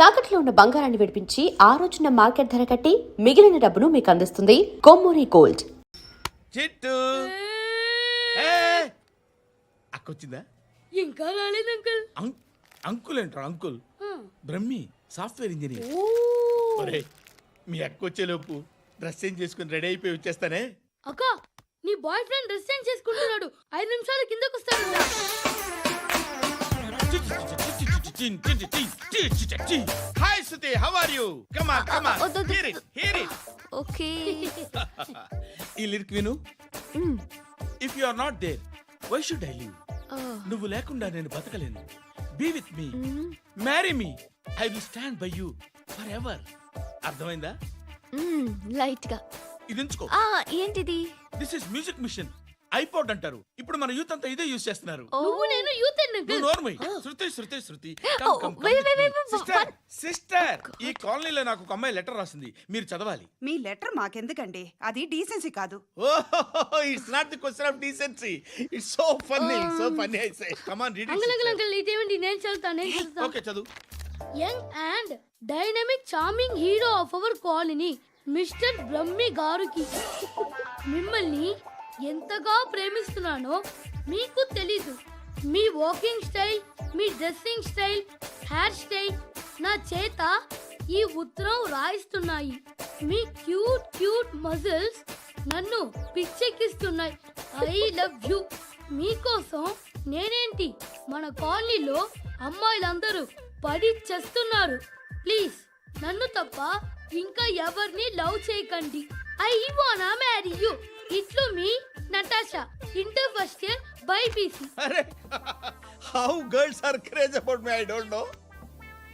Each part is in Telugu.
తాకట్లో ఉన్న బంగారాన్ని విడిపించి ఆ రోజున మార్కెట్ ధర కట్టి మిగిలిన డబ్బును మీకు అందిస్తుంది కొమ్మూరి గోల్డ్. చిట్టు అక్కొచ్చిందా? ఇంకా రాలేదు అంకుల్. అంకుల్ ఏంట్రా అంకుల్? Brahmi software engineer. ఒరేయ్, మీ అక్కొచ్చేలోపు డ్రెస్ చేంజ్ చేసుకుని రెడీ అయిపోయి వచ్చేస్తానే. అక్క, నీ బాయ్ ఫ్రెండ్ డ్రెస్ చేంజ్ చేసుకుంటున్నాడు. 5 నిమిషాలు కిందకు వస్తాడు. Hi Suti, how are you? Come on, come on. Hear it. Okay. ఈ లిరిక్ విను. If you are not there, why should I live? నువ్వు లేకుండా నేను బతకలేను. Be with me. Marry me. I will stand by you forever. అర్థమైందా? లైట్ గా ఇది ఉంచుకో. ఏంటిది? This is music machine. IPod అంటారు. ఇప్పుడు మన యూత్ అంతా ఇదే యూస్ చేస్తున్నారు. నువ్వు నేను యూత్ అంకుల్. నోర్మై. శృతి శృతి శృతి. సిస్టర్, ఈ కాలనీలో నాకు ఒక అమ్మాయి లెటర్ రాసింది. మీరు చదవాలి. మీ లెటర్ మాకెందుకండి? అది డీసెన్సీ కాదు. It's not the question of decency. It's so funny, so funny. I say come on read it. Uncle ఇదేంటి? నేను చదువుతాను. ఓకే, చదువు. Young and dynamic charming hero of our colony mister Brahmi గారికి మిమ్మల్ని ఎంతగా ప్రేమిస్తున్నానో మీకు తెలీదు. మీ వాకింగ్ స్టైల్, మీ డ్రెస్సింగ్ స్టైల్, హెయిర్ స్టైల్ నా చేత ఈ ఉత్తరం రాయిస్తున్నాయి. మీ క్యూట్ క్యూట్ మజిల్స్ నన్ను పిచ్చెక్కిస్తున్నాయి. I love you. మీకోసం నేనేంటి, మన కాలనీలో అమ్మాయిలందరూ పడి చేస్తున్నారు. ప్లీజ్ నన్ను తప్ప ఇంకా ఎవరిని లవ్ చేయకండి. ఐ వానా మ్యారీ యూ. ఇట్లు మీ Natasha, inter first year BiPC. అరే, how girls are craze about me I don't know.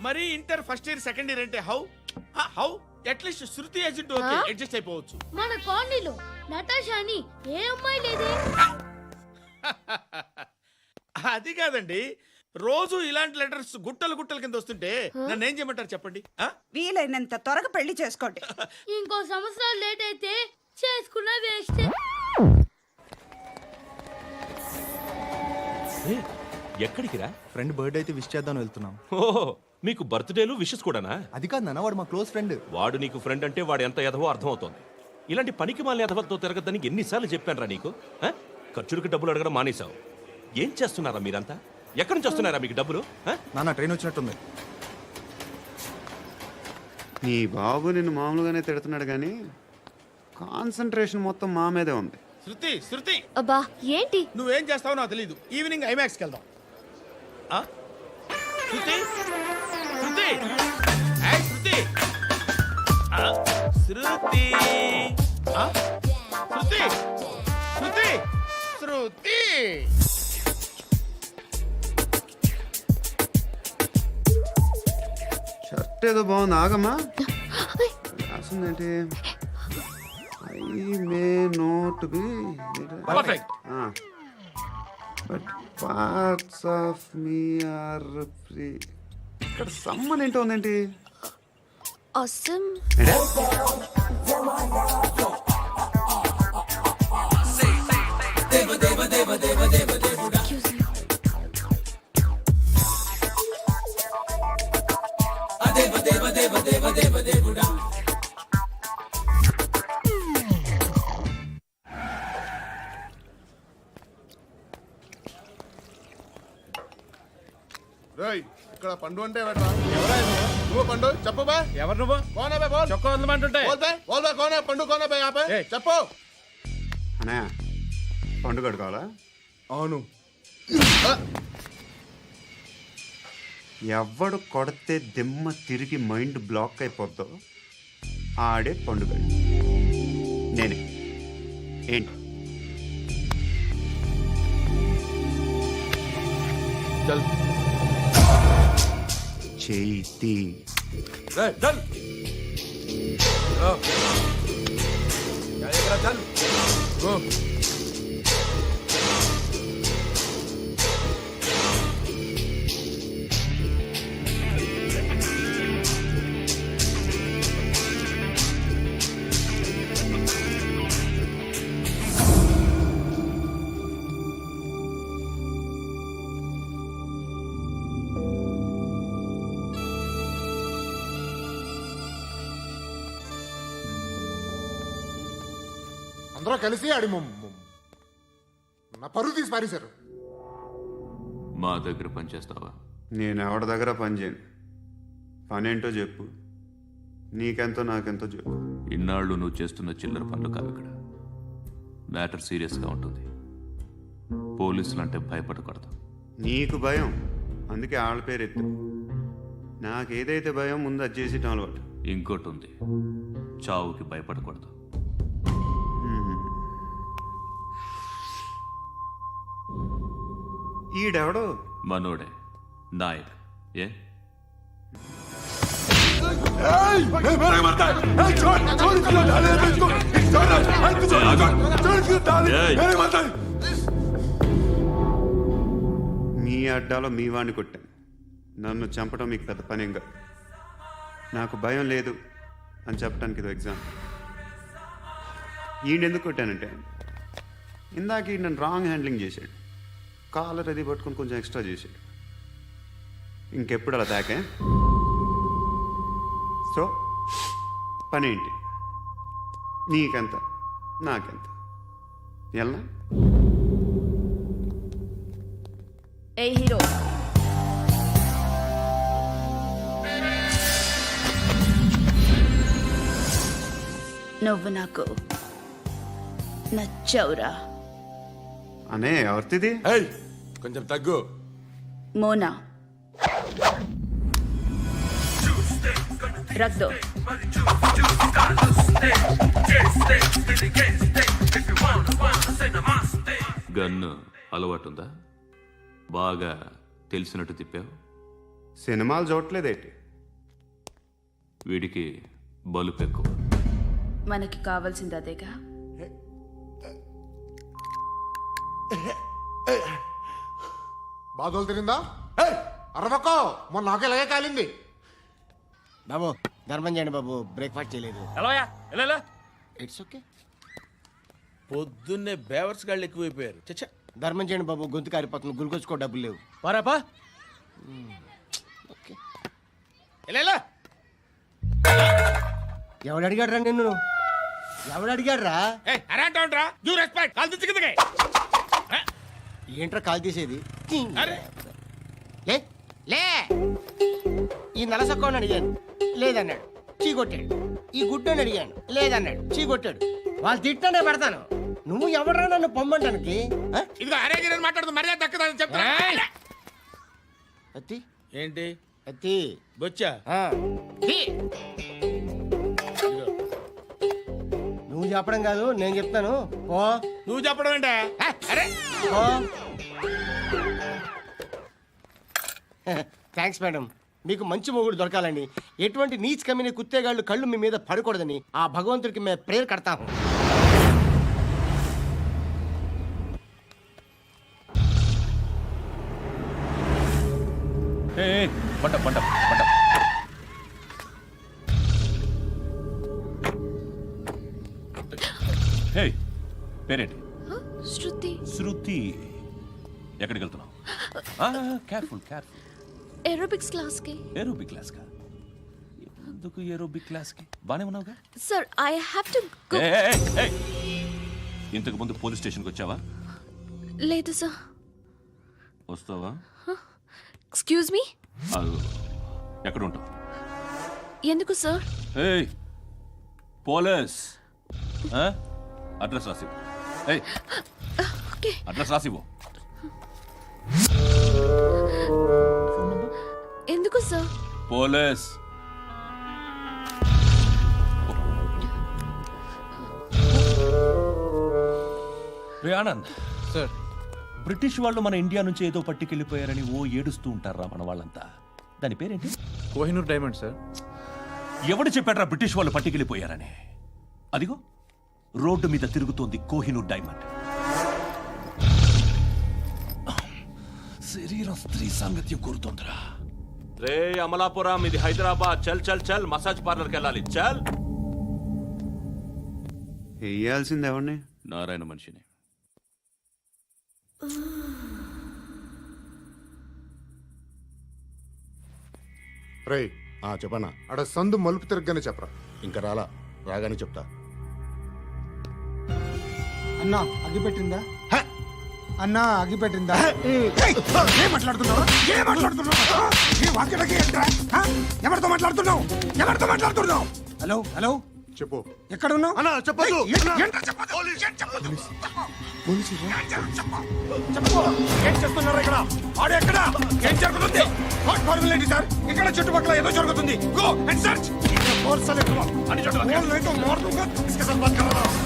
మరి inter first year second year అంటే how at least Shruti agent okay adjust అయిపోవచ్చు. మన కాలనీలో నటాషా అని ఏ అమ్మాయి లేదే. అది కాదండి, రోజు ఇలాంటి లెటర్స్ గుట్టలు గుట్టల కింద వస్తుంటే నన్ను ఏం చేయమంటారు చెప్పండి? వీలైనంత త్వరగా పెళ్లి చేసుకోండి. ఇంకో సంవత్సరాలు లేట్ అయితే చేసుకున్న వేస్ట్. ఎక్కడికి రా? ఫ్రెండ్ బర్త్డే అయితే విష్ చేద్దాం వెళ్తున్నాం. ఓహో, మీకు బర్త్డేలు విషెస్ కూడానా? అది కాదు నాన్న, వాడు మా క్లోజ్ ఫ్రెండ్. వాడు నీకు ఫ్రెండ్ అంటే వాడు ఎంత ఎదవో అర్థమవుతోంది. ఇలాంటి పనికి మాలిన ఎదవతో తిరగద్దని ఎన్నిసార్లు చెప్పాను రా నీకు? ఖర్చులకు డబ్బులు అడగడం మానేశావు. ఏం చేస్తున్నారా మీరంతా? ఎక్కడి నుంచి వస్తున్నారా మీకు డబ్బులు? నాన్న ట్రైన్ వచ్చినట్టుంది. నీ బాబు నిన్ను మామూలుగానే తిడుతున్నాడు కానీ కాన్సన్ట్రేషన్ మొత్తం మా మీదే ఉంది. శృతి శృతి, అబ్బా ఏంటి? నువ్వేం చేస్తావో నాకు తెలీదు. ఈవినింగ్ ఐమాక్స్కి వెళ్దాం. శృతి శృతి, ఏయ్ శృతి, శృతి, శృతి, శృతి, శృతి. షర్ట్ ఏదో బాగుంది, ఆగమ్మా. రాసిందేంటి? I may not be perfect. But parts of me are free. ఇక్కడ సమ్మన్ ఏంటో ఉందేంటి? awesome. ఇక్కడ పండు అంటే నువ్వు పండు చెప్పు బా. ఎవరు నువ్వు? కోనా బే బోల్. చొక్కా వదలమంటుంటే బోల్ బే కోనా పండు కోనా బే ఆపే చెప్పు. అనే పండుగ కావాలా? అవును. ఎవడు కొడితే దిమ్మ తిరిగి మైండ్ బ్లాక్ అయిపోద్దో ఆడే పండుగ. నేనే. ఏంటి? చల్ చేతి. చల్ చల్ గో. అందరూ కలిసి నా పరువు తీసి పారేశారు. మా దగ్గర పనిచేస్తావా? నేను ఎవరి దగ్గర పని చేయను. పనేంటో చెప్పు. నీకెంతో నాకెంతో చెప్పు. ఇన్నాళ్ళు నువ్వు చేస్తున్న చిల్లర పనులు కావు ఇక్కడ. మ్యాటర్ సీరియస్గా ఉంటుంది. పోలీసులు అంటే భయపడకూడదు. నీకు భయం, అందుకే ఆళ్ళ పేరు ఎత్తు. నాకేదైతే భయం ముందు అది చేసేటం అలవాటు. ఇంకోటి ఉంది, చావుకి భయపడకూడదు. ఈడెవడో మనోడే నాయక్. ఏ మీ అడ్డాలో మీ వాడిని కొట్టాను. నన్ను చంపడం మీకు పెద్ద పనేంగా. నాకు భయం లేదు అని చెప్పడానికి ఇది ఎగ్జామ్. ఈయనెందుకు కొట్టానంటే ఇందాక ఈ నన్ను రాంగ్ హ్యాండ్లింగ్ చేశాడు. కాలర్ అది పట్టుకొని కొంచెం ఎక్స్ట్రా చేశాడు. ఇంకెప్పుడు అలా తాకే. సో పనేంటి? నీకెంత నాకెంత ఎలా? ఏ హీరో, నువ్వు నాకు నచ్చవురా. అనే ఎవరిది? కొంచెం తగ్గు. మోనా రక్ దో. గన్ను అలవాటుందా? బాగా తెలిసినట్టు తిప్పావు. సినిమాలు చూడట్లేదేంటి? వీడికి బలుపు ఎక్కువ. మనకి కావాల్సింది అదేగా. బాధలు తిరిందా? అరవకో, మొన్న నాకు ఇలాగే కాలింది. బాబు ధర్మం చేయండి బాబు, బ్రేక్ఫాస్ట్ చేయలేదు. It's okay. పొద్దున్నే బేవర్స్ గాళ్ళు ఎక్కువైపోయారు. చచ్చా, ధర్మం చేయండి బాబు, గొంతు కారిపోతుంది, గురికొచ్చుకో డబ్బులు లేవు. పారాపా. ఓకే. ఎవడు అడిగాడు రా నిన్ను? ఎవడు అడిగాడు రా? ఏంట్రా కాల్ తీసేది? లే లే. ఈ నలసక్కని అడిగాను, లేదన్నాడు, చీ కొట్టాడు. ఈ గుడ్డని అడిగాను, లేదన్నాడు, చీ కొట్టాడు. వాళ్ళు తిట్టానే పెడతాను. నువ్వు ఎవడరా నన్ను పొమ్మంటానికి? అత్తి ఏంటి అత్తి బొచ్చా? నువ్వు చెప్పడం కాదు, నేను చెప్తాను. ఓ నువ్వు చెప్పడం ఏంటే? Thanks madam. మీకు మంచి మొగుడు దొరకాలని, ఎటువంటి నీచ్ కమ్మిన కుత్తేగాళ్ళు కళ్ళు మీ మీద పడకూడదని ఆ భగవంతుడికి మేము ప్రేయర్ కడతాము. పేరేంటి? శృతి. శృతి. ఎక్కడికి వెళ్తున్నావు? Careful careful. ఏరోబిక్స్ క్లాస్ కి. ఏరోబిక్ క్లాస్ కా? ఎందుకు ఏరోబిక్ క్లాస్ కి? బానే ఉన్నావుగా? Sir I have to go. ఇంతకు ముందు పోలీస్ స్టేషన్కి వచ్చావా? లేదు సార్. వస్తావా? Excuse me. ఎక్కడ ఉంటావు? ఎందుకు సార్? పోలీస్ అడ్రస్ రాసివ్వు. ఓకే. అడ్రస్ రాసివ్వు. ఎందుకు సార్? పోలీస్. రే ఆనంద్ సార్, బ్రిటిష్ వాళ్ళు మన ఇండియా నుంచి ఏదో పట్టుకెళ్ళిపోయారని ఓ ఏడుస్తూ ఉంటారా మన వాళ్ళంతా. దాని పేరేంటి? Kohinoor diamond sir. ఎవడు చెప్పాడ్రా బ్రిటిష్ వాళ్ళు పట్టుకెళ్ళిపోయారని? అదిగో రోడ్డు మీద తిరుగుతోంది కోహినూర్ డైమండ్. శరీరం స్త్రీ సాంగత్యం కోరుతోందిరా. రే అమలాపురం, ఇది హైదరాబాద్. చల్ చల్ చల్, మసాజ్ పార్లర్కి వెళ్ళాలి. చల్. వేయాల్సింది ఎవరిని? నారాయణ మనిషిని. రే చెప్పనా? అక్కడ సందు మలుపు తిరగగానే చెప్పరా. ఇంకా రాగానే చెప్తా. అన్నా అగ్గి పెట్టిందా అన్నా అగ్గి పెట్టిందా ఏం మాట్లాడుతున్నావు ఏం మాట్లాడుతున్నావు ఏ వాక్యలకి ఏంట్రా? హ? ఎవరితో మాట్లాడుతున్నావు ఎవరితో మాట్లాడుతున్నావు హలో హలో చెప్పు. ఎక్కడ ఉన్నావు అన్నా, చెప్పొద్దు. ఏంట్రా చెప్పొద్దు? ఏం చెప్పొద్దు? చెప్పు. ఏం చేస్తున్నారు ఇక్కడ ఆడు ఎక్కడ ఏం జరుగుతుంది వాట్ ఫార్మల్ ఏంటి సార్ ఇక్కడ చుట్టుపక్కల ఏదో జరుగుతుంది గో అండ్ సర్చ్ ఫోర్స్ అనే అని చోట नहीं तो मार दूंगा इसके साथ बात कर रहा हूं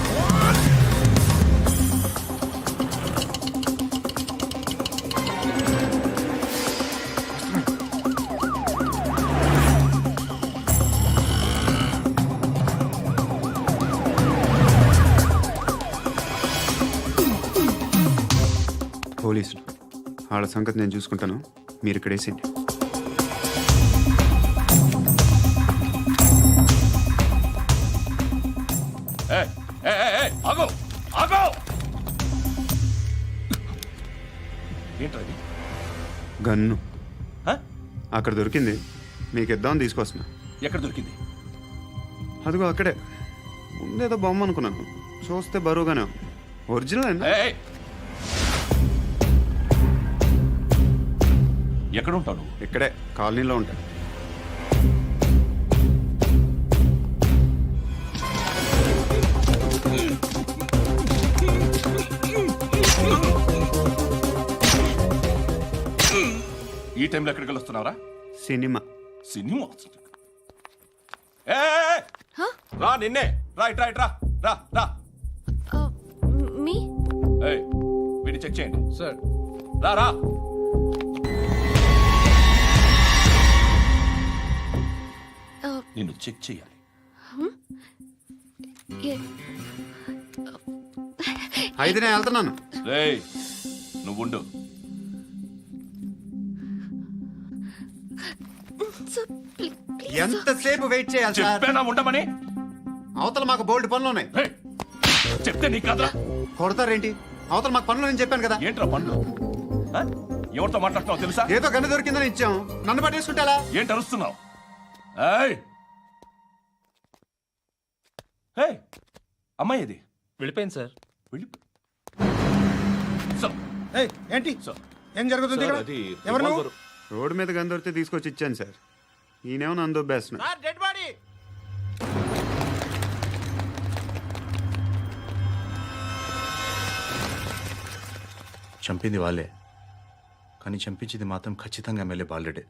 పోలీసులు వాళ్ళ సంగతి నేను చూసుకుంటాను, మీరు ఇక్కడ వేసేయండి. ఆగో ఆగో ఏంటది? గన్ను హ? అక్కడ దొరికింది, మీకు ఇద్దామని తీసుకొస్తున్నా. ఎక్కడ దొరికింది? అదిగో అక్కడే ముందేదో బొమ్మ అనుకున్నాను, చూస్తే బరువుగానే ఉంది. ఒరిజినల్ అండి. ఎక్కడ ఉంటావు? ఇక్కడే కాలనీలో ఉంటాను. ఈ టైంలో ఎక్కడికి వస్తున్నావురా? సినిమా. సినిమా రా, నిన్నే రా, ఇట్రా ఇట్రా, రా రా. మీ వీడిని చెక్ చేయండి సార్. రా రా. నిన్ను చెక్ చేయాలి. అయితే నేను వెళ్తున్నాను. రేయ్ నువ్వుండు. ఎంతసేపు వెయిట్ చేయాలి సార్? చెప్పేనా ఉండమని? అవతల మాకు బోల్డ్ పనులు ఉన్నాయి. రేయ్, చెప్తే నీకు కదరా? కొడతారేంటి? అవతల మాకు పనులు నేను చెప్పాను కదా. ఏంట్రా పండ్లు? ఆ? ఎవరితో మాట్లాడుతున్నావు తెలుసా? ఏదో గన్ను దొరికిందని ఇచ్చాం, నన్ను పట్టేసుకుంటా. ఏంటి అరుస్తున్నావు? అమ్మాయి ఇది వెళ్ళిపోయింది సార్. ఏంటి ఏం జరుగుతుంది ఇక్కడ? ఎవరు నువ్వు? రోడ్డు మీద గన్ను దొరికితే తీసుకొచ్చి ఇచ్చాను సార్. ఈయనేమో నన్ను దొబ్బేస్తున్నా. డెడ్ బాడీ చంపింది వాళ్ళే, కానీ చంపించింది మాత్రం ఖచ్చితంగా ఎమ్మెల్యే బాలుడే.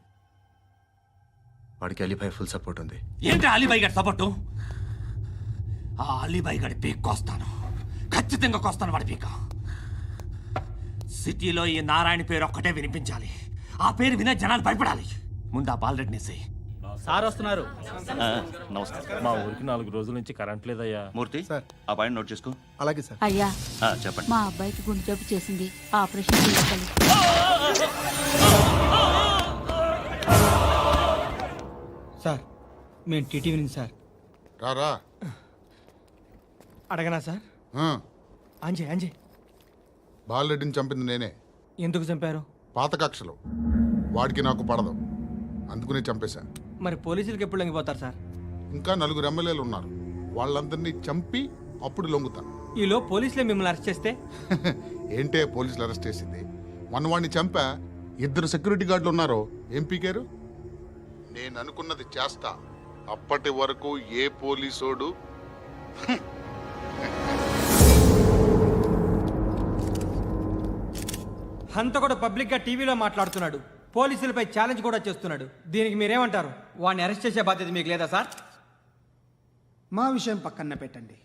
వాడికి అలీభాయ్ ఫుల్ సపోర్ట్ ఉంది. ఏంటి అలీబాయి గారి సపోర్టు? ఆ అలీబాయి గారి పీక్ కోస్తాను, ఖచ్చితంగా కోస్తాను వాడి పీక. సిటీలో ఈ నారాయణ పేరు ఒక్కటే వినిపించాలి. ఆ పేరు వినే జనాలు భయపడాలి. ముందు ఆ బాలరెడ్డిని సార్ వస్తున్నారు. నమస్కారం. మా ఊరికి 4 రోజుల నుంచి కరెంట్ లేదయ్యా. మూర్తి ఆ పాయింట్ నోట్ చేసుకో. అలాగే సార్. అయ్యా, చెప్పండి. మా అబ్బాయికి గుండె జబ్బు చేసింది, ఆపరేషన్ చేయాలి. సార్ మేము టీటీవీ నుంచి సార్. రారా. అడగనా సార్? అంజయ్ అంజయ్ బాలరెడ్డిని చంపింది నేనే. ఎందుకు చంపారు? పాత కక్షలు, వాడికి నాకు పడదు, అందుకునే చంపేశా. మరి పోలీసులకు ఎప్పుడు లొంగిపోతారు సార్? ఇంకా 4 ఎమ్మెల్యేలు ఉన్నారు, వాళ్ళందరినీ చంపి అప్పుడు లొంగుతా. ఈలో పోలీసులే మిమ్మల్ని అరెస్ట్ చేస్తే? ఏంటే పోలీసులు అరెస్ట్ చేసింది? మొన్న వాడిని చంపా, 2 సెక్యూరిటీ గార్డులు ఉన్నారు, ఏం పీకారు? నేను అనుకున్నది చేస్తా, అప్పటి వరకు ఏ పోలీసోడు హంత కూడా పబ్లిక్ గా టీవీలో మాట్లాడుతున్నాడు, పోలీసులపై ఛాలెంజ్ కూడా చేస్తున్నాడు. దీనికి మీరేమంటారు? వాడిని అరెస్ట్ చేసే బాధ్యత మీకు లేదా సార్? మా విషయం పక్కన పెట్టండి,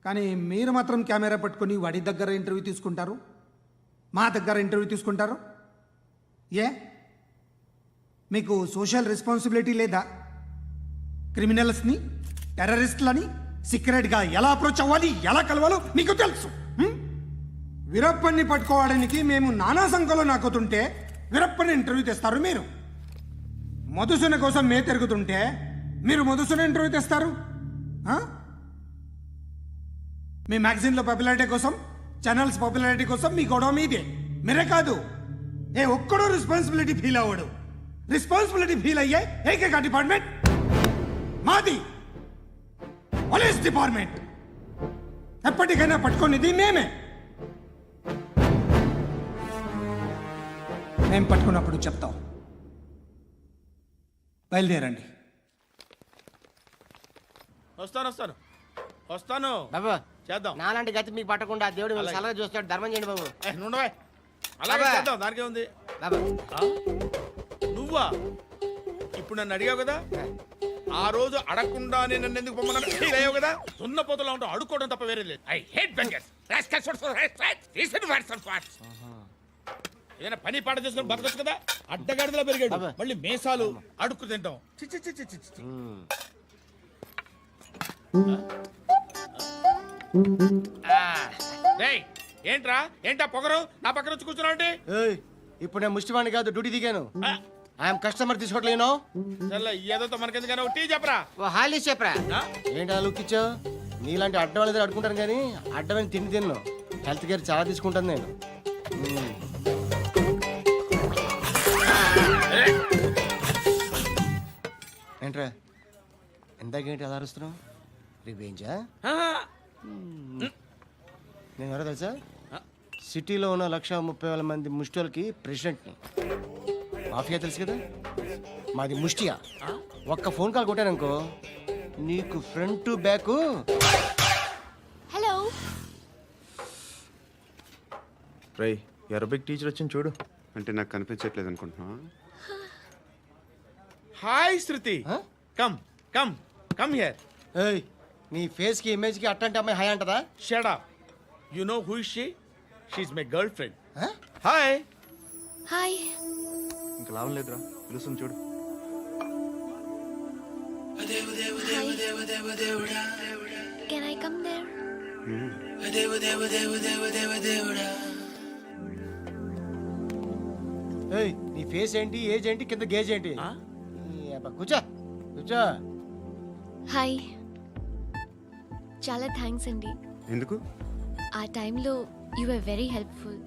కానీ మీరు మాత్రం కెమెరా పట్టుకొని వాడి దగ్గర ఇంటర్వ్యూ తీసుకుంటారు, మా దగ్గర ఇంటర్వ్యూ తీసుకుంటారు. ఏ మీకు సోషల్ రెస్పాన్సిబిలిటీ లేదా? క్రిమినల్స్ని, టెర్రరిస్టులని సీక్రెట్గా ఎలా అప్రోచ్ అవ్వాలి, ఎలా కలవాలో మీకు తెలుసు. వీరప్పన్ని పట్టుకోవడానికి మేము నానా సంఖ్యలో నాకుతుంటే వీరప్పని ఇంటర్వ్యూ తెస్తారు మీరు. మధుసూన కోసం మే తిరుగుతుంటే మీరు మధుసూన ఇంటర్వ్యూ తెస్తారు. మీ మ్యాగజైన్లో పాపులారిటీ కోసం, ఛానల్స్ పాపులారిటీ కోసం మీ గొడవ మీదే. మీరే కాదు, ఏ ఒక్కడో రెస్పాన్సిబిలిటీ ఫీల్ అవ్వడు. రెస్పాన్సిబిలిటీ ఫీల్ అయ్యే ఏకైక డిపార్ట్మెంట్ మాది, పోలీస్ డిపార్ట్మెంట్. ఎప్పటికైనా పట్టుకునేది మేమే. మేము పట్టుకున్నప్పుడు చెప్తాం. బయలుదేరండి. వస్తాను బాబు చేద్దాం. నాలాంటి గతి మీకు పట్టకుండా దేవుడు మిమ్మల్ని సలహా చూస్తాడు. ధర్మం చేయండి బాబు. నుండవే అలాగే అబ్బా. చేద్దాం, దానికే ఉంది. బాబు నువ్వా ఇప్పుడు నన్ను అడిగావు కదా, ఆ రోజు అడగకుండా నేను నన్ను ఎందుకు పొమ్మన్నాను ఫీల్ అయ్యావు కదా. సున్న పోతలో ఉంటావు, అడుక్కోవడం తప్ప వేరే లేదు. I hate bangers. ఏదైనా పని పాట చేసుకుని బతకొచ్చు కదా. అడ్డగాడిదలా పెరిగాడు, మళ్ళీ మేసాలు అడుక్కు తింటాం. చి చి చి చి చి చి. డేయ్, ఏంటా పొగరు నా పక్కన వచ్చి కూర్చున్నావు అంటే? ఏయ్, ఇప్పుడు నేను ముష్టివాణి కాదు, డ్యూటీ దిగాను. ఐఎమ్ కస్టమర్ తీసుకోవట్లేను. ఏదో మనకెందుకైనా టీ చెప్పరా. ఓ హాలీ చెప్పరా. ఏంటి ఆ లుక్ ఇచ్చావు? నీలాంటి అడ్డం వాళ్ళ దగ్గర అడుకుంటాను కానీ అడ్డమైన తిండి తిన్ను. హెల్త్ కేర్ చాలా తీసుకుంటాను నేను. ఏంట్రా ఎందాకేంటి అలా అరుస్తున్నావు? రివేంజా? నేను ఎవరో తెలుసా? సిటీలో ఉన్న 130,000 మంది ముష్టిలకి ప్రెసిడెంట్ని. మాఫియా తెలుసు కదా, మాది ముష్టియా. ఒక్క ఫోన్ కాల్ కొట్టాననుకో నీకు ఫ్రంట్ టు బ్యాక్. హలో, రై అరబిక్ టీచర్ వచ్చింది చూడు. అంటే నాకు కనిపించట్లేదు అనుకుంటున్నా. Hi Shruti, come come come here. ఏయ్, నీ ఫేస్ కి ఇమేజ్ కి అట్టంటే అమ్మాయి హై అంటదా? Shut up. You know who is she? She is my girlfriend. Hi. Hi. ఇంకా లాభం లేదురా, పిలుస్తుంది చూడు. Can I come there? ఏయ్, నీ ఫేస్ ఏంటి, ఏజ్ ఏంటి, కింద గేజ్ ఏంటి? ఈ అబ్బా, కూర్చో కూర్చో. హాయ్. చాలా థ్యాంక్స్ అండి. ఎందుకు? ఆ టైంలో you are very helpful.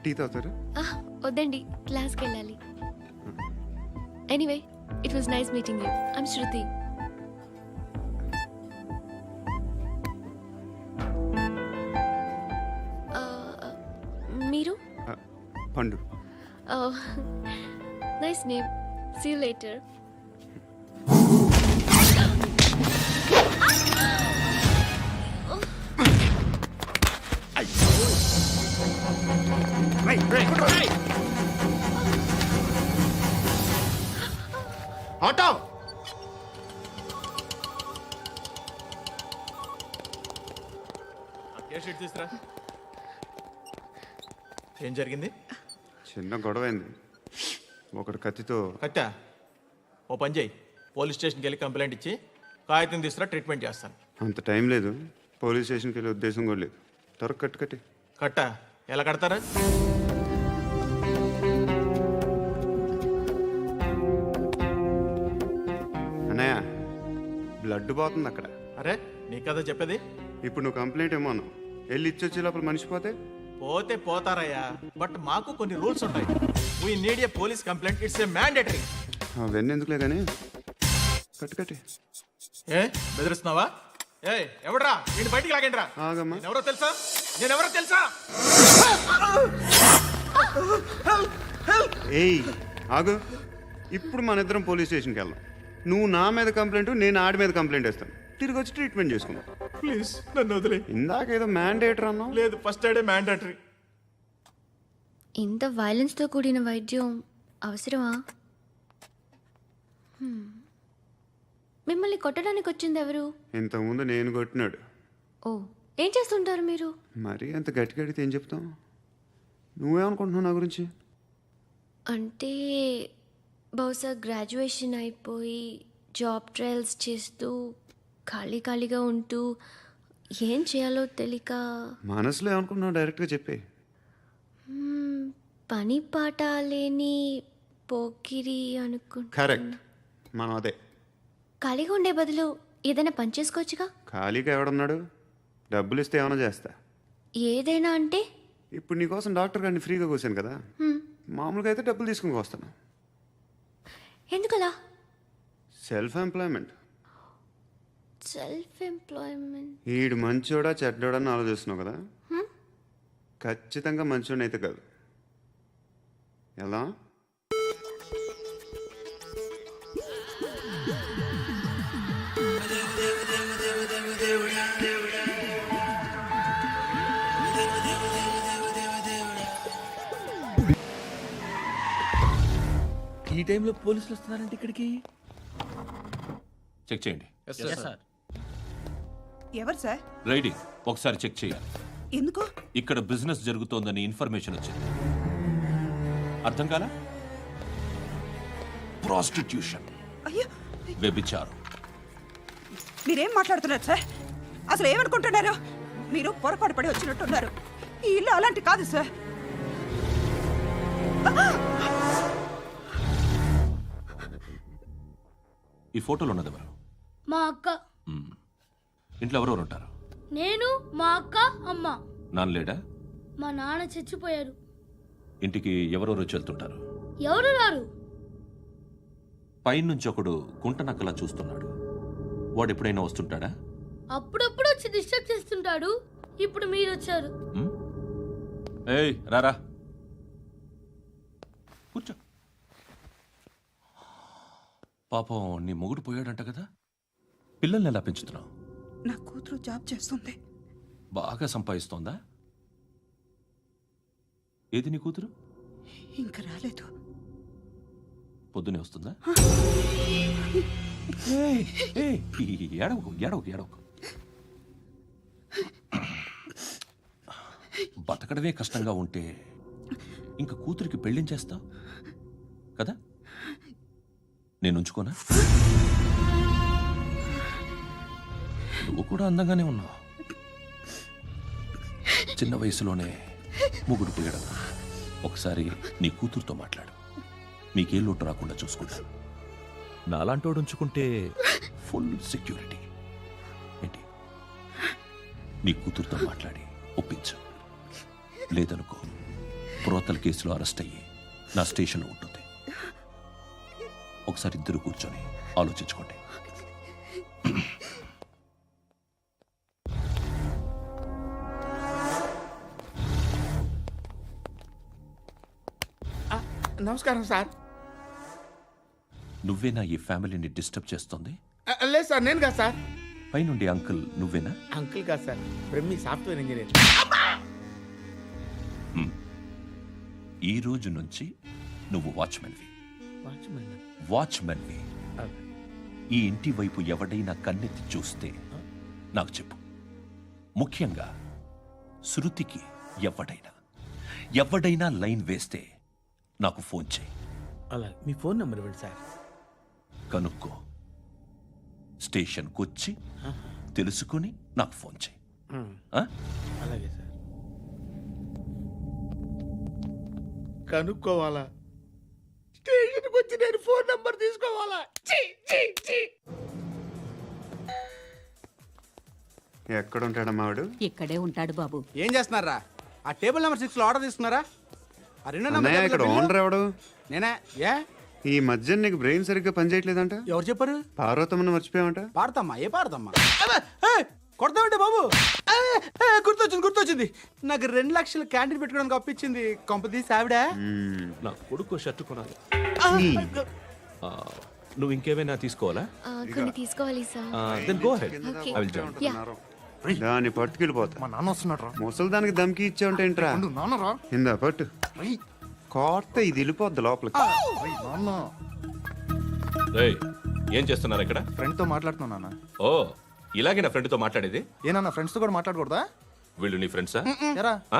Tea తాగుతారు? వద్దండి, క్లాస్కి వెళ్ళాలి. Anyway, it was nice meeting you. I'm Shruti. మీరు? Pandu. Nice name. See you later. Auto. తీసురా. ఏం జరిగింది? చిన్న గొడవ అయింది. ఒకటి కత్తితో. కట్టా, ఓ పని చేయి, పోలీస్ స్టేషన్కి వెళ్ళి కంప్లైంట్ ఇచ్చి కాగితం తీసుకురా, ట్రీట్మెంట్ చేస్తాను. అంత టైం లేదు, పోలీస్ స్టేషన్కి వెళ్ళే ఉద్దేశం కూడా లేదు. త్వరగా కట్టి. కట్టా ఎలా కడతారా? అన్నయ్య, బ్లడ్ పోతుంది అక్కడ. అరే నీ కదా చెప్పేది. ఇప్పుడు నువ్వు కంప్లైంట్ ఏమో అన్నావు. వెళ్ళి ఇచ్చొచ్చే లోపల మనిషి పోతే పోతే పోతారయ్యా, బట్ మాకు కొన్ని రూల్స్ ఉంటాయి. We need a police complaint, it's a mandatory. అవన్నీ ఎందుకులే కానీ కట్టి. ఏ బెదిరిస్తున్నావా? ఏ ఎవడ్రా నేను బయటికి లాగండిరా. ఆగమ్మా. నేనెవరో తెలుసా? ఏయ్ ఆగు. ఇప్పుడు మన ఇద్దరం పోలీస్ స్టేషన్కి వెళ్దాం. నువ్వు నా మీద కంప్లైంట్, నేను ఆడి మీద కంప్లైంట్ వేస్తాను. తిరిగి వచ్చి ట్రీట్మెంట్ చేసుకుందాం. ప్లీజ్ నన్ను వదిలే. ఇందాకేదో మ్యాండేటర్ అన్నావు. లేదు, ఫస్ట్ ఎయిడే మ్యాండేటరీ. ఇంత వైలెన్స్తో కూడిన వైద్యం అవసరమా? మిమ్మల్ని కొట్టడానికి వచ్చింది ఎవరు? ఇంతకుముందు నేను కొట్టినాడు. ఓ, ఏం చేస్తుంటారు మీరు? మరీ అంత గట్టిగా అడిగితే ఏం చెప్తాం? నువ్వేమనుకుంటున్నావు నా గురించి? అంటే బహుశా గ్రాడ్యుయేషన్ అయిపోయి జాబ్ ట్రయల్స్ చేస్తూ ఖాళీగా ఉంటూ ఏం చేయాలో తెలియక. మనసులో ఏమనుకుంటున్నావు డైరెక్ట్గా చెప్పే. పని పాట లేని పోకిరి అనుకుంటా. కరెక్ట్, మనం అదే. ఖాళీగా ఉండే బదులు ఏదైనా పని చేసుకోవచ్చుగా. ఖాళీగా ఎవడున్నాడు? డబ్బులు ఇస్తే ఏమైనా చేస్తా. ఏదైనా అంటే? ఇప్పుడు నీకోసం డాక్టర్ గారిని ఫ్రీగా కూర్చాను కదా, మామూలుగా అయితే డబ్బులు తీసుకుని వస్తాను. ఎందుకలా? Self employment. Self employment. ఈడు మంచోడా చెడ్డోడా అని ఆలోచిస్తున్నావు కదా, ఖచ్చితంగా మంచోడని అయితే కాదు. ఎలా? ఈ టైంలో పోలీసులు వస్తున్నారంటే ఇక్కడికి. చెక్ చేయండి. ఎవరు సార్? రైడింగ్ ఒకసారి చెక్ చేయాలి. ఎందుకు? ఇక్కడ బిజినెస్ జరుగుతోందని ఇన్ఫర్మేషన్ వచ్చింది. అర్థం కాలా? ప్రాస్టిట్యూషన్, అయ్యో, వ్యభిచారం. మీరేం మాట్లాడుతున్నారు సార్? అసలు ఏమనుకుంటున్నారు? మీరు పొరపాటు పడి వచ్చినట్టున్నారు. ఈ ఇల్లు అలాంటి కాదు సార్. ఈ ఫోటోలో ఉన్నది ఎవరు? మా అక్క. మ్మ్. ఇంట్లో ఎవరెవరు ఉంటారు? నేను, మా అక్క, అమ్మ. నాన్న లేడా? మా నాన్న చచ్చిపోయారు. ఇంటికి ఎవరెవరు వచ్చి వెళ్తుంటారు? ఎవరు రారు. పైనుంచి ఒకడు గుంట నక్కలా చూస్తున్నాడు. వాడు ఎప్పుడైనా వస్తుంటాడా? అప్పుడప్పుడు వచ్చి డిస్టర్బ్ చేస్తుంటాడు. ఇప్పుడు మీరు వచ్చారు. మ్మ్? ఏయ్ రారా, కూర్చో. పాపం నీ మొగుడు పోయాడంట కదా, పిల్లల్ని ఎలా పెంచుతున్నావు? నా కూతురు జాబ్ చేస్తుంది. బాగా సంపాదిస్తోందా? ఏది నీ కూతురు? ఇంకా రాలేదు. పొద్దునే వస్తుందా? ఏయ్, ఏయ్, ఏడవకు ఏడవకు ఏడవకు. బతకడమే కష్టంగా ఉంటే ఇంకా కూతురికి పెళ్ళించేస్తావు కదా? నేను ఉంచుకోనా? నువ్వు కూడా అందంగానే ఉన్నావు. చిన్న వయసులోనే ముగ్గురు పోయడం. ఒకసారి నీ కూతురుతో మాట్లాడు. మీకే లోటు రాకుండా చూసుకుంటాను. నాలాంటోడు ఉంచుకుంటే ఫుల్ సెక్యూరిటీ. ఏంటి? నీ కూతురుతో మాట్లాడి ఒప్పించు. లేదనుకో, ప్రోతల కేసులో అరెస్ట్ అయ్యి నా స్టేషన్లో ఉంటుంది. ఒకసారి ఇద్దరు కూర్చొని ఆలోచించుకోండి. నమస్కారం సార్. నువ్వేనా ఈ ఫ్యామిలీని డిస్టర్బ్ చేస్తుంది? లేదు సార్, నేను కాదు సార్. పైనుండి అంకుల్ నువ్వేనా? అంకుల్ కాదు సార్, బ్రహ్మి సాఫ్ట్వేర్ ఇంజనీర్. ఈ రోజు నుంచి నువ్వు వాచ్మెన్వి. వాచ్మెన్? వాచ్మెన్వి. ఈ ఇంటి వైపు ఎవడైనా కన్నెత్తి చూస్తే నాకు చెప్పు. ముఖ్యంగా శృతికి ఎవడైనా లైన్ వేస్తే నాకు ఫోన్ చేయి. అలా మీ ఫోన్ నెంబర్ ఇవ్వండి సార్. కనుక్కో, స్టేషన్కి వచ్చి తెలుసుకుని నాకు ఫోన్ చేయి. అలాగే సార్. కనుక్కోవాలా? స్టేషన్కి వచ్చి నేను ఫోన్ నంబర్ తీసుకోవాలా? ఎక్కడ ఉంటాడమ్మా వాడు? ఇక్కడే ఉంటాడు బాబు. ఏం చేస్తున్నారా? ఆ టేబుల్ నెంబర్ 6 లో ఆర్డర్ తీసుకున్నారా? ఆ రెండో అన్నయ్య, నెంబర్ ఇక్కడ ఓనర్ ఎవడు? నేనే. ఏ ఈ మధ్య నీకు బ్రెయిన్ సరిగ్గా పనిచేయట్లేదంట. ఎవరు చెప్పారు? పార్వతమ్మను మర్చిపోయామంట. పాడతామ్మా? ఏ పాడతామ్మా? కొడతామంటే బాబు. గుర్తొచ్చింది. నాకు 2 లక్షలు క్యాంటీన్ పెట్టుకోవడానికి అప్పించింది కొంపదీసి ఆవిడ. నా కొడుకు షర్టు కొనాలి. నువ్వు ఇంకేమైనా తీసుకోవాలా? కొన్ని తీసుకోవాలి sir. Then go ahead. Okay. I will join. దాన్ని పట్టుకెళ్ళిపోతా. మా నాన్న వస్తున్నాడు రా. ముసలి దానికి దమ్కి ఇచ్చావుంటే ఏంట్రా? నాన్న రా. ఇందా పట్టు. కోర్త ఇది వెళ్ళిపోద్ది లోపలికి. నాన్న రేయ్, ఏం చేస్తున్నారు ఇక్కడ? ఫ్రెండ్ తో మాట్లాడుతున్నా నాన్న. ఓ, ఇలాగే నా ఫ్రెండ్తో మాట్లాడేది? ఏనా ఫ్రెండ్స్ తో కూడా మాట్లాడకూడదా? వీళ్ళు నీ ఫ్రెండ్సా? ఎరా ఆ?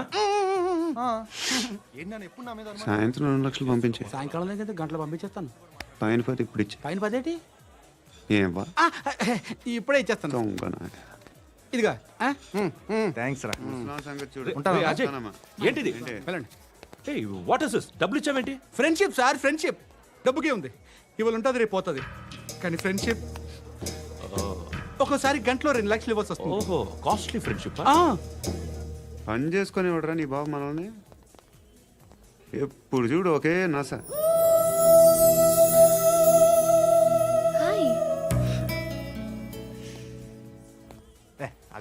ఏంటి నాన్న ఎప్పుడు నా మీద అనుమానం? సాయంత్రం 2 లక్షలు పంపించే. సాయంకాలం దగ్గర గంటలు పంపించేస్తాను. పైన 10 ఇప్పుడు ఇచ్చే. పైన 10 ఏంటి? ఏం వా ఇప్పుడే ఇచ్చేస్తాను. దొంగనా. ఇదిగా థ్యాంక్స్ రా. ముసలాం సంగతి చూడు. రేయ్, అజయ్, ఏంటిది? వెళ్ళండి. ఏయ్, వాట్ ఇస్ దిస్? డబ్బులు ఇచ్చావేంటి? Friendship sir, friendship. డబ్బుకే ఉంది. ఇవాళ ఉంటుంది, రేపు పోతుంది. కానీ ఫ్రెండ్షిప్ ఒక్కోసారి గంటలో 2 లక్షలు ఇవ్వాల్సి వస్తుంది. ఓహో, కాస్ట్లీ ఫ్రెండ్షిప్. పని చేసుకొని ఇవ్వడరా నీ బాబు మనల్ని? ఎప్పుడు చూడు ఒకే నాస. హాయ్.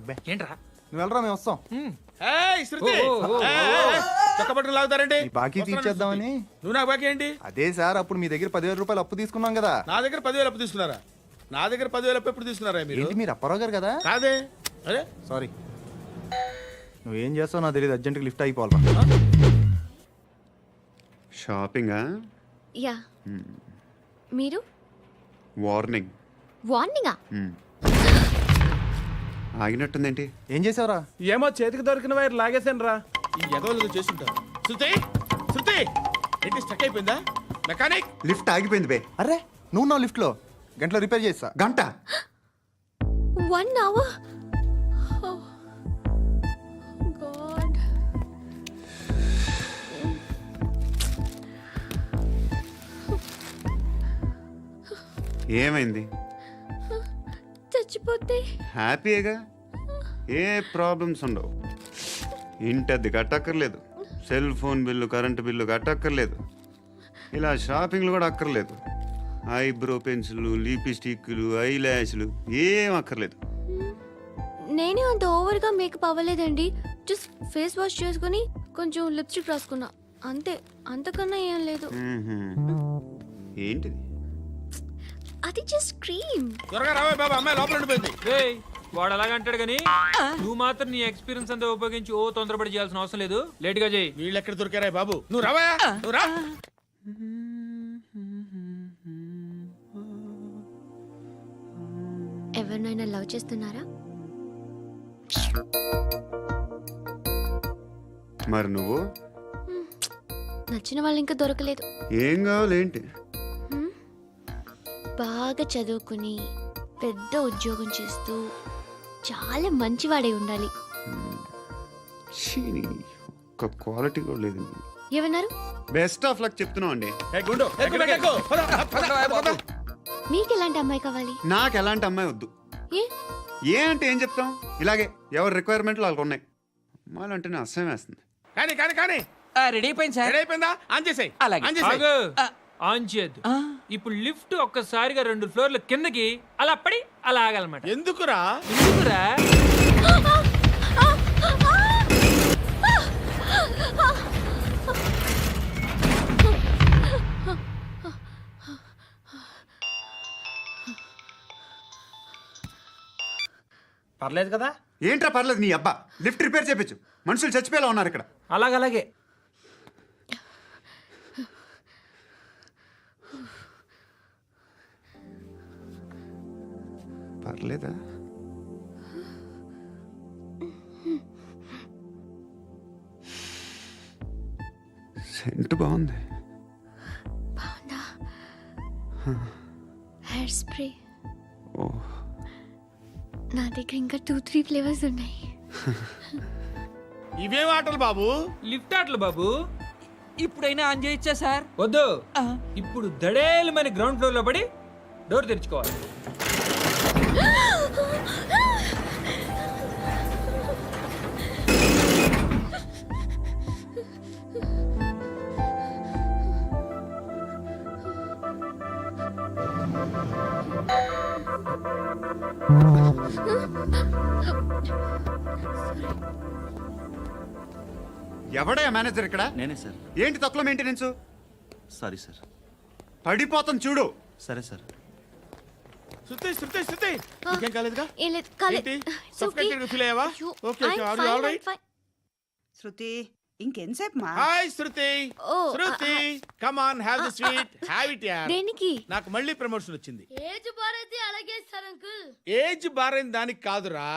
అబ్బే ఏంట్రా నువ్వు వెళ్ళరా మేము వస్తాం ఏయ్, శృతి చక్కబట్టలు లాగుతారండి బాకీ తీర్చేద్దామని నువ్వు నాకు బాకీ ఏంటి? అదే సార్ అప్పుడు మీ దగ్గర 10,000 రూపాయలు అప్పు తీసుకున్నాం కదా. నా దగ్గర 10,000 అప్పు తీసుకున్నారా? నా దగ్గర 10,000 అప్పు ఎప్పుడు తీసుకున్నారా మీరు? ఏంటి మీరు అప్పారావు గారు కదా? కాదే. అరే సారీ, నువ్వేం చేస్తావు నాకు తెలియదు, అర్జెంట్గా లిఫ్ట్ అయిపోవాలి. షాపింగా? యా. మీరు వార్నింగ్. వార్నింగా? ఆగినట్టుందేంటి? ఏం చేసావురా? ఏమో చేతికి దొరికిన వైర్ లాగేసాను రా. ఈ ఎగవలు చేస్తుంటారు. శృతి శృతి ఏంటి స్టక్ అయిపోయిందా? మెకానిక్ లిఫ్ట్ ఆగిపోయింది బే. అరే నువ్వు నా లిఫ్ట్లో గంటలో రిపేర్ చేస్తా. గంట? 1 hour? Oh, God. ఏమైంది? చచ్చిపోతే హ్యాపీగా, ఏ ప్రాబ్లమ్స్ ఉండవు. ఇంటి అద్దె కట్టక్కర్లేదు, cell phone bill, current bill కట్టక్కర్లేదు, ఇలా షాపింగ్లు కూడా అక్కర్లేదు. ఐబ్రో పెన్సిల్, లిప్స్టిక్లు, ఐ ల్యాష్లు ఏం అక్కర్లేదు. నేనే అంత ఓవర్గా మేకప్ అవ్వలేదండి. జస్ట్ ఫేస్ వాష్ చేసుకుని కొంచెం లిప్స్టిక్ రాసుకున్నా అంతే. అంతకన్నా ఏం లేదు. ఏంటిది? అది జస్ట్ క్రీమ్. త్వరగా రావే బాబా, అమ్మాయి లోపల ఉండిపోయింది. వాడు అలాగంటాడు కానీ నువ్వు మాత్రం నీ ఎక్స్పీరియన్స్ అంతా ఉపయోగించి తొందరపడి చేయాల్సిన అవసరం లేదు. లేట్ గా చేయి. వీళ్ళు ఎక్కడ దొరికారా బాబు? నువ్వు రావా, నువ్వు రా. ఎవరినైనా లవ్ చేస్తున్నారా? మరి నువ్వు? నచ్చిన వాళ్ళు ఇంకా దొరకలేదు. ఏం కావాలేంటి? బాగా చదువుకుని పెద్ద ఉద్యోగం చేస్తూ చాలా మంచివాడే ఉండాలి. ఒక్క క్వాలిటీ కూడా లేదు. ఏమన్నారు? బెస్ట్ ఆఫ్ లక్ చెప్తున్నావు అండి. మీకు ఎలాంటి అమ్మాయి కావాలి? నాకు ఎలాంటి అమ్మాయి వద్దు. ఏ అంటే ఏం చెప్తాం, ఇలాగే ఎవరి రిక్వైర్మెంట్లు వాళ్ళకు ఉన్నాయి. అమ్మాయిలు అంటేనే అసహ్యం వేస్తుంది. కానీ కానీ కానీ రెడీ అయిపోయింది సార్. రెడీ అయిపోయిందా? ఆన్ చేసేయ్. ఆన్ చేసేయ్. ఆన్ చేయద్దు. ఇప్పుడు లిఫ్ట్ ఒక్కసారిగా 2 ఫ్లోర్ల కిందకి అలా పడి అలా ఆగాలన్నమాట. ఎందుకురా? ఎందుకురా? పర్లేదు కదా? ఏంట్రా పర్లేదు నీ అబ్బా. లిఫ్ట్ రిపేర్ చేయించు, మనుషులు చచ్చిపోయేలా ఉన్నారు ఇక్కడ. అలాగే పర్లేదా? సెంట్ బాగుంది. బాగుందా? Hair spray. ఓ, నా దగ్గర ఇంకా 2-3 ఫ్లేవర్స్ ఉన్నాయి. ఇవేం ఆటలు బాబు? లిఫ్ట్ ఆటలు బాబు. ఇప్పుడైనా ఆన్ చేయొచ్చా సార్? వద్దు. ఇప్పుడు దడేలమైన గ్రౌండ్ ఫ్లోర్ లో పడి డోర్ తెరుచుకోవాలి. ఎవడయ్యా మేనేజర్ ఇక్కడ? నేనే సార్. ఏంటి తక్కువ మెయింటెనెన్స్? Sorry sir. పడిపోతాం చూడు. సరే సార్. శృతి శృతి శృతి ఇంకేం కాలేదుగా? ఏం లేదు, కాలేదు. ఏంటి? It's okay. Suffocated feel అయ్యావా? అయ్యో, Okay, okay. I'm Are you fine, all right? I'm fine. శృతి ఇంకెంతసేపు మా? Hi Shruti. Oh, Shruti come on, have the sweet, have it యార్. దేనికి? నాకు మళ్ళీ ప్రమోషన్ వచ్చింది. ఏజ్ బారైతే అలాగే సార్ అంకుల్. ఏజ్ బారైన దానికి కాదురా,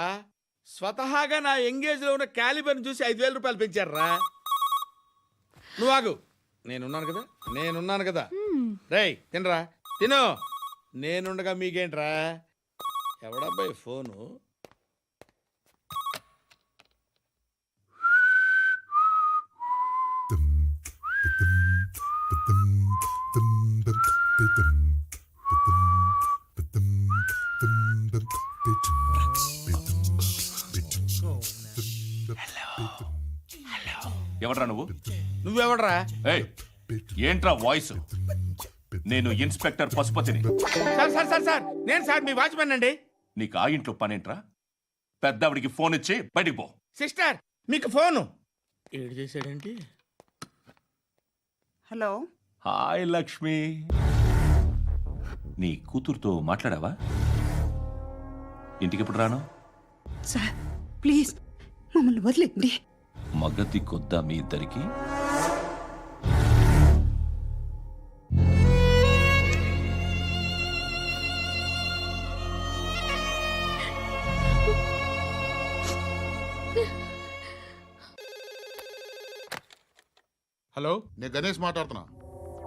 స్వతహాగా నా ఎంగేజ్ లో ఉన్న క్యాలిబర్ చూసి 5,000 రూపాయలు పెంచారా. నువ్వు ఆగు, నేనున్నాను కదా. రేయ్ తినరా, తిను. నేనుండగా మీకేంట్రా? ఎవడబ్బాయి ఫోను? ఎవడ్రా నువ్వు? నువ్వెవడ్రా? ఏయ్, ఏంట్రా వాయిస్? నేను ఇన్స్పెక్టర్ పశుపతిని. సార్ సార్ సార్ సార్ నేను సార్ మీ వాచ్మెన్ అండి. నీకు ఆ ఇంట్లో పనేంట్రా? పెద్దవిడికి ఫోన్ ఇచ్చి బయటికి పో. సిస్టర్ మీకు ఫోను ఏడు చేశాడేంటి? హలో హాయ్ లక్ష్మి, నీ కూతురుతో మాట్లాడావా? ఇంటికి ఎప్పుడు రాను? సార్ ప్లీజ్ మమ్మల్ని వదిలేండి. మగతి కొద్దా మీ ఇద్దరికి? హలో, నేను గణేష్ మాట్లాడుతున్నా.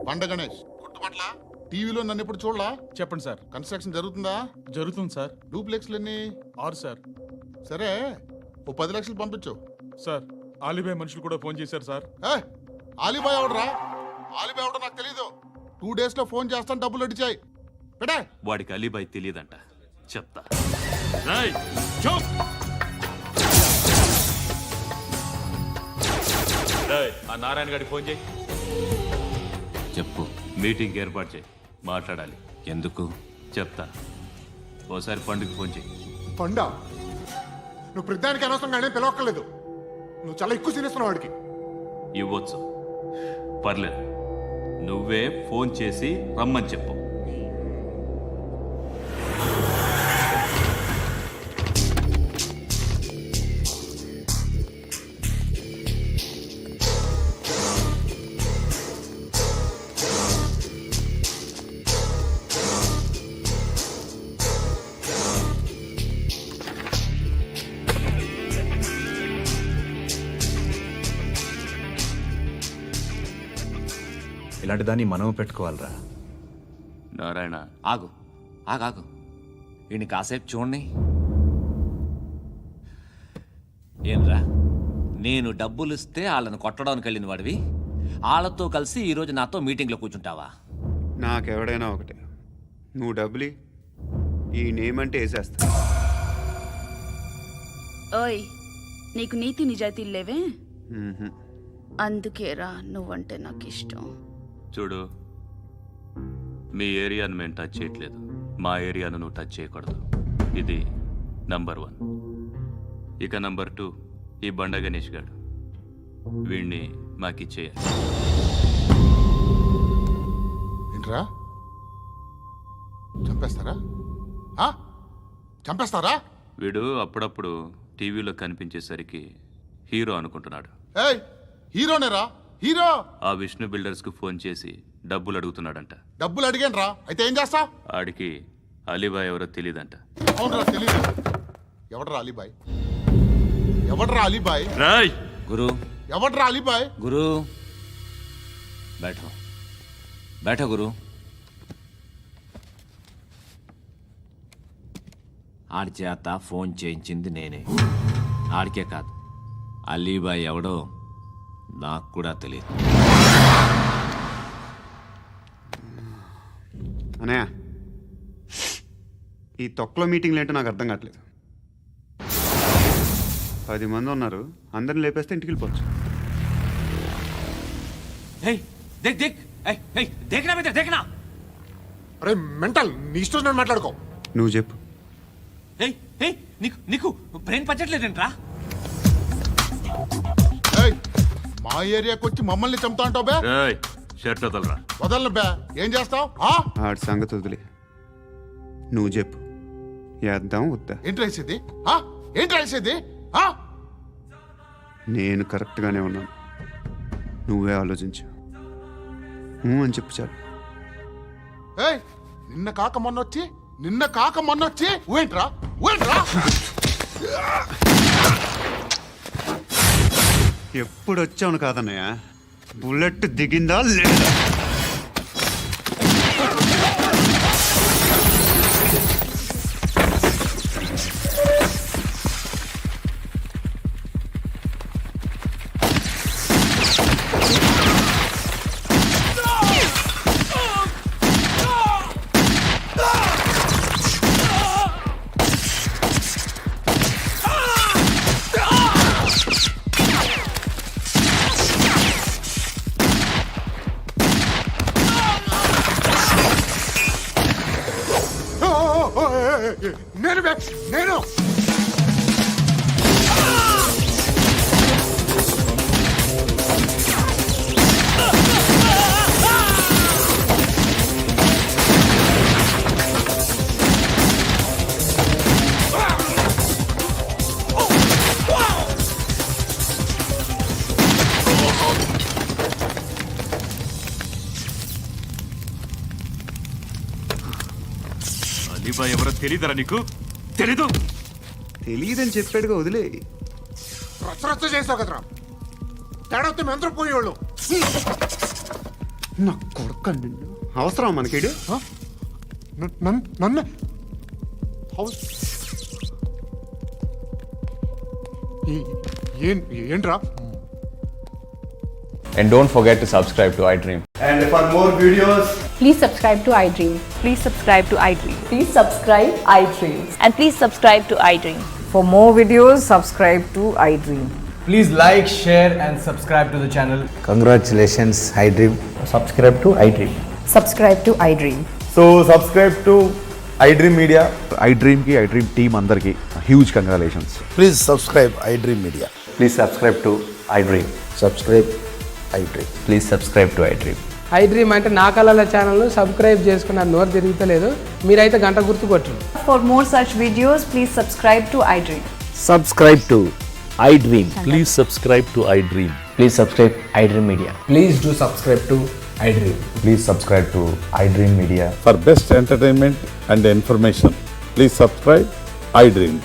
బండ గణేష్ గుర్తుపట్ల? టీవీలో నన్ను ఎప్పుడు చూడలా? చెప్పండి సార్. కన్స్ట్రక్షన్ జరుగుతుందా? జరుగుతుంది సార్. డూప్లెక్స్లు ఎన్ని? 6 సార్. సరే, ఓ 10 లక్షలు పంపించు. సార్ ఆలిబాయ్ మనుషులు కూడా ఫోన్ చేశారు సార్. ఆలిబాయ్ ఎవడరా? ఆలిబాయ్ ఎవడో నాకు తెలీదు. 2 days లో ఫోన్ చేస్తాను, డబ్బులు అడిచాయి. పెడే. వాడికి అలీబాయ్ తెలియదంట, చెప్తా. ఆ నారాయణ గారికి ఫోన్ చేయి. చెప్పు. మీటింగ్ ఏర్పాటు చేయి, మాట్లాడాలి. ఎందుకు చెప్తా. ఓసారి పండుగ ఫోన్ చేయి. పండా, నువ్వు ప్రతిదానికి అనవసరంగానే పిలవక్కర్లేదు. నువ్వు చాలా ఎక్కువ సీనిస్తున్నావు వాడికి. ఇవ్వచ్చు, పర్లేదు. నువ్వే ఫోన్ చేసి రమ్మని చెప్పు. ఇలాంటి దాన్ని మనం పెట్టుకోవాలరా. నారాయణ, ఆగు ఆగాగు, వీడిని కాసేపు చూడండి. ఏంరా, నేను డబ్బులు ఇస్తే వాళ్ళని కొట్టడానికి వెళ్ళిన వాడివి, వాళ్ళతో కలిసి ఈరోజు నాతో మీటింగ్లో కూర్చుంటావా? నాకెవడైనా ఒకటే, నువ్వు డబ్బులి, ఈ నేమ్ అంటే వేసేస్తా. ఓయ్, నీకు నీతి నిజాయితీలు లేవే, మ్మ్హ్మ్. అందుకేరా నువ్వంటే నాకు ఇష్టం. చూడు, మీ ఏరియాను మేము టచ్ చేయట్లేదు, మా ఏరియాను నువ్వు టచ్ చేయకూడదు. ఇది నంబర్ 1. ఇక నంబర్ 2, ఈ బండ గణేష్ గాడు, వీణ్ణి మాకిచ్చేయాలి. ఏంట్రా, చంపేస్తారా? చంపేస్తారా? వీడు అప్పుడప్పుడు టీవీలో కనిపించేసరికి హీరో అనుకుంటున్నాడు. ఏయ్, హీరోనేరా, హీరో. ఆ విష్ణు బిల్డర్స్ కు ఫోన్ చేసి డబ్బులు అడుగుతున్నాడంట. డబ్బులు అడిగాను రా, అయితే ఏం చేస్తా? ఆడికి అలీబాయ్ ఎవరో తెలియదంట. అవునరా, తెలీదు. ఎవడరా అలీబాయ్? ఎవడరా అలీబాయ్? రాయ్ గురు, ఎవడరా అలీబాయ్? గురు బైఠో బైఠో గురు. ఆడి చేత ఫోన్ చేయించింది నేనే. ఆడికే కాదు, అలీబాయ్ ఎవడో నాకు కూడా తెలియదు. అనయ్య, ఈ తొక్కలో మీటింగ్లు ఏంటో నాకు అర్థం కావట్లేదు. 10 మంది ఉన్నారు, అందరిని లేపేస్తే ఇంటికి వెళ్ళిపోవచ్చు. అరే మెంటల్, నీ ఇష్టం మాట్లాడుకో. నువ్వు చెప్పు. నీకు బ్రెయిన్ పచ్చట్లేదంట్రా? మా ఏరియాకి వచ్చి మమ్మల్ని చంపుతా అంటావు బే? షర్ట్ వదలరా. వదలను బే. ఏం చేస్తావు? ఆడి సంగతి వదిలే, నువ్వు చెప్పు. వేద్దాం వద్దా? ఏంటి రాసేది? ఏంటి రాసేది? నేను కరెక్ట్గానే ఉన్నాను, నువ్వే ఆలోచించు. అని చెప్పు చాలు. ఏయ్, నిన్న కాక మొన్నొచ్చి ఊయంట్రా. ఎప్పుడు వచ్చావును కాదన్నయ్య, బుల్లెట్ దిగిందా లేదా? నేను అలీబాయ్ ఎవరో తెలీదరా నీకు? తెలీదు? తెలియదని చెప్పాడుగా, వదిలే. రచ్చ చేసావు కదరా, తేడా వస్తే మెంతరం పోయేవాళ్ళు. నా కొడుకు అవసరం మనకిడు. నన్ను హౌస్ ఏంట్రా? And don't forget to subscribe to iDream. And for more videos, Please subscribe to iDream. Please subscribe to iDream. Please subscribe iDream. And please subscribe to iDream. For more videos, subscribe to iDream. Please like, share, and subscribe to the channel. Congratulations iDream. Subscribe to iDream. Subscribe to iDream. So subscribe to iDream Media. iDream కి iDream టీమ్ అందరికి huge congratulations. Please subscribe iDream media. Please subscribe to iDream. Subscribe iDream. Please subscribe to iDream. iDream అంటే నా కళల ఛానల్ సబ్స్క్రైబ్ చేసుకున్న నోరు తిరుగుతలేదు. మీరైతే గంట గుర్తు కొట్టండి. For more such videos, please subscribe to iDream. Subscribe to iDream. Please subscribe to iDream. Please subscribe iDream Media. Please do subscribe to iDream. Please subscribe to iDream media. For best entertainment and information please subscribe iDream.